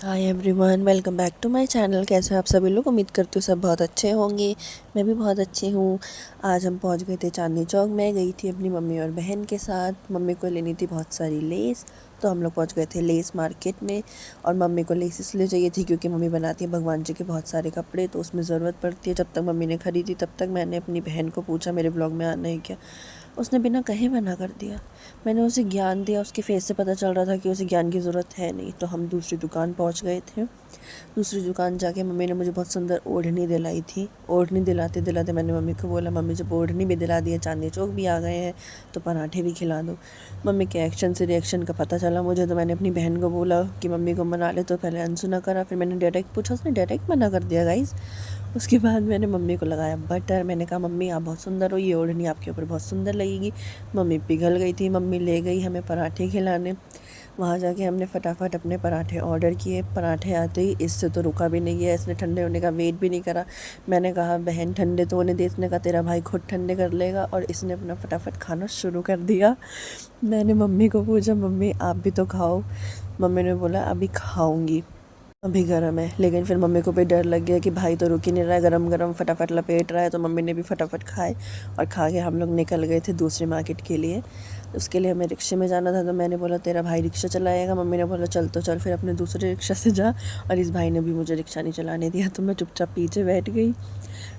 Hi everyone, welcome back to my channel. कैसे हैं आप सभी लोग? उम्मीद करती हूँ सब बहुत अच्छे होंगे। मैं भी बहुत अच्छी हूँ। आज हम पहुँच गए थे चांदनी चौक। मैं गई थी अपनी मम्मी और बहन के साथ। मम्मी को लेनी थी बहुत सारी लेस, तो हम लोग पहुँच गए थे लेस मार्केट में। और मम्मी को लेस इसलिए चाहिए थी क्योंकि मम्मी बनाती है भगवान जी के बहुत सारे कपड़े, तो उसमें ज़रूरत पड़ती है। जब तक मम्मी ने खरीदी तब तक मैंने अपनी बहन को पूछा मेरे ब्लॉग में आना है क्या। उसने बिना कहे मना कर दिया। मैंने उसे ज्ञान दिया, उसके फेस से पता चल रहा था कि उसे ज्ञान की ज़रूरत है नहीं। तो हम दूसरी दुकान पहुंच गए थे। दूसरी दुकान जाके मम्मी ने मुझे बहुत सुंदर ओढ़नी दिलाई थी। ओढ़नी दिलाते दिलाते मैंने मम्मी को बोला, मम्मी जब ओढ़नी भी दिला दी है, चांदनी चौक भी आ गए हैं, तो पराठे भी खिला दो। मम्मी के एक्शन से रिएक्शन का पता चला मुझे, तो मैंने अपनी बहन को बोला कि मम्मी को मना ले। तो पहले अनसुना करा, फिर मैंने डायरेक्ट पूछा, उसने डायरेक्ट मना कर दिया गाइस। उसके बाद मैंने मम्मी को लगाया बटर। मैंने कहा, मम्मी आप बहुत सुंदर हो, ये ओढ़नी आपके ऊपर बहुत सुंदर लगेगी। मम्मी पिघल गई थी। मम्मी ले गई हमें पराठे खिलाने। वहाँ जाके हमने फटाफट अपने पराठे ऑर्डर किए। पराठे आते ही इससे तो रुका भी नहीं है, इसने ठंडे होने का वेट भी नहीं करा। मैंने कहा, बहन ठंडे तो होने दे। इसने कहा, तेरा भाई खुद ठंडे कर लेगा, और इसने अपना फटाफट खाना शुरू कर दिया। मैंने मम्मी को पूछा, मम्मी आप भी तो खाओ। मम्मी ने बोला, अभी खाऊंगी, अभी गर्म है। लेकिन फिर मम्मी को भी डर लग गया कि भाई तो रुक ही नहीं रहा है, गरम गरम फटाफट लपेट रहा है। तो मम्मी ने भी फटाफट खाए, और खा के हम लोग निकल गए थे दूसरी मार्केट के लिए। उसके लिए हमें रिक्शे में जाना था, तो मैंने बोला, तेरा भाई रिक्शा चलाएगा। मम्मी ने बोला, चल तो चल, फिर अपने दूसरे रिक्शा से जा। और इस भाई ने भी मुझे रिक्शा नहीं चलाने दिया, तो मैं चुपचाप पीछे बैठ गई।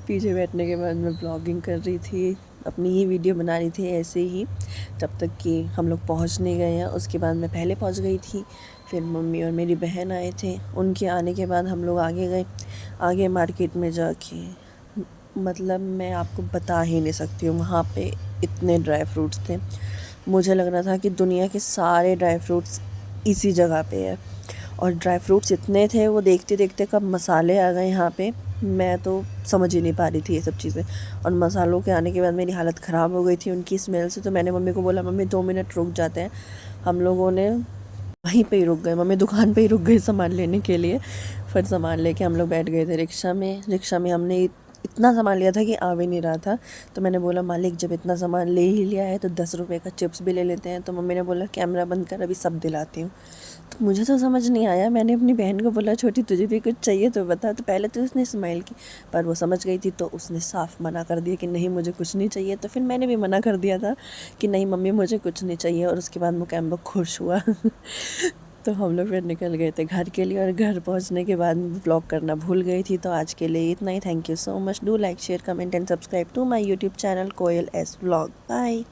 पीछे बैठने के बाद मैं ब्लॉगिंग कर रही थी, अपनी ही वीडियो बना रही थी ऐसे ही, तब तक कि हम लोग पहुंच नहीं गए हैं। उसके बाद मैं पहले पहुंच गई थी, फिर मम्मी और मेरी बहन आए थे। उनके आने के बाद हम लोग आगे गए। आगे मार्केट में जाके मतलब मैं आपको बता ही नहीं सकती हूँ, वहाँ पे इतने ड्राई फ्रूट्स थे। मुझे लग रहा था कि दुनिया के सारे ड्राई फ्रूट्स इसी जगह पे है। और ड्राई फ्रूट्स इतने थे, वो देखते देखते कब मसाले आ गए यहाँ पे, मैं तो समझ ही नहीं पा रही थी ये सब चीज़ें। और मसालों के आने के बाद मेरी हालत ख़राब हो गई थी उनकी स्मेल से। तो मैंने मम्मी को बोला, मम्मी 2 मिनट रुक जाते हैं। हम लोगों ने वहीं पे ही रुक गए, मम्मी दुकान पे ही रुक गई सामान लेने के लिए। फिर सामान लेके हम लोग बैठ गए थे रिक्शा में। रिक्शा में हमने इतना सामान लिया था कि आ भी नहीं रहा था। तो मैंने बोला, मालिक जब इतना सामान ले ही लिया है तो 10 रुपये का चिप्स भी ले लेते हैं। तो मम्मी ने बोला, कैमरा बंद कर, अभी सब दिलाती हूँ। तो मुझे तो समझ नहीं आया। मैंने अपनी बहन को बोला, छोटी तुझे भी कुछ चाहिए तो बता। तो पहले तो उसने स्माइल की, पर वो समझ गई थी, तो उसने साफ मना कर दिया कि नहीं मुझे कुछ नहीं चाहिए। तो फिर मैंने भी मना कर दिया था कि नहीं मम्मी मुझे कुछ नहीं चाहिए। और उसके बाद मुकैम्बो खुश हुआ। तो हम लोग फिर निकल गए थे घर के लिए। और घर पहुंचने के बाद व्लॉग करना भूल गई थी। तो आज के लिए इतना ही। Thank you so much. Do like, share, comment and subscribe to my YouTube channel Koyal S vlog. Bye.